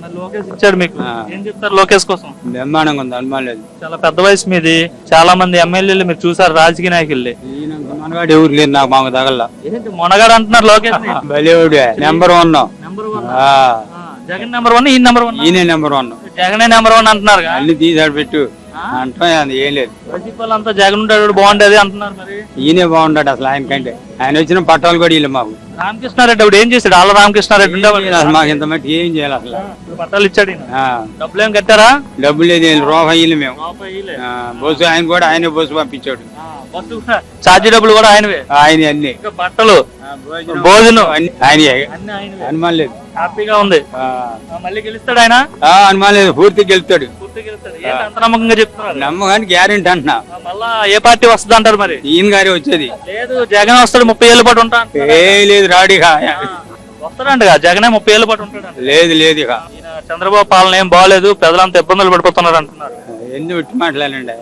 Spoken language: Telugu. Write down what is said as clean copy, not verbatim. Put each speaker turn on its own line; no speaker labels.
మరి లోకేష్ ఇచ్చాడు మీకు. ఏం చెప్తారు లోకేష్ కోసం?
బ్రహ్మాండంగా ఉంది, అనుమానం లేదు.
చాలా పెద్ద వయసు మీది, చాలా మంది ఎమ్మెల్యేలు మీరు చూసారు, రాజకీయ నాయకుల్ని.
మనగాడు ఎవరు లేరు, నాకు మాకు తగల.
ఏంటి మొనగాడు అంటున్నారు లోకేష్ ని?
బలేవుడే నెంబర్ 1.
నెంబర్ 1. జగన్ నెంబర్ 1, ఈయన నెంబర్ 1.
ఈయనే నెంబర్ 1.
జగనే నెంబర్ 1 అంటున్నారు.
అన్ని తీసాడు పెట్టు అంటాం, ఏం లేదు.
వైసీపీ వాళ్ళంతా జగన్ ఉంటాడు బాగుండేది అంటున్నారు. మరి
ఈయనే బాగుంటాడు అసలు, ఆయన కంటే. ఆయన వచ్చిన పట్టాలు కూడా వీళ్ళు మాకు.
రామకృష్ణారెడ్డి అప్పుడు ఏం చేశాడు? ఆళ్ళ రామకృష్ణారెడ్డి
అసలు మాకు ఇంత మట్టి ఏం చేయాలి అసలు.
పట్టాలు ఇచ్చాడు. డబ్బులు ఏం కట్టారా?
డబ్బులు లేదు, రూపాయలు మేము. బస్సు ఆయన కూడా ఆయనే బస్సు పంపించాడు.
ఛార్జీ డబ్బులు కూడా ఆయనవే.
ఆయన అన్ని
బట్టలు, భోజనం
ఆయన అనుమానం లేదు.
హ్యాపీగా ఉంది. మళ్ళీ గెలుస్తాడు ఆయన?
అనుమానం లేదు, పూర్తిగా గెలుస్తాడు.
అంత నమ్మకంగా చెప్తున్నారు.
నమ్మకానికి గ్యారెంటీ అంటున్నా.
మళ్ళా ఏ పార్టీ వస్తుంది అంటారు? మరి
ఈయన గారి వచ్చేది
లేదు, జగన్ వస్తాడు 30 ఏళ్ళ పాటు ఉంటా.
లేదు రాడిగా
వస్తాడంట జగనే 30 ఏళ్ళ పాటు ఉంటాడు.
లేదు లేదు ఇక
చంద్రబాబు పాలన ఏం బాగాలేదు, ప్రజలంతా ఇబ్బందులు పడిపోతున్నారు అంటున్నారు.
ఎందుకు మాట్లాడండి.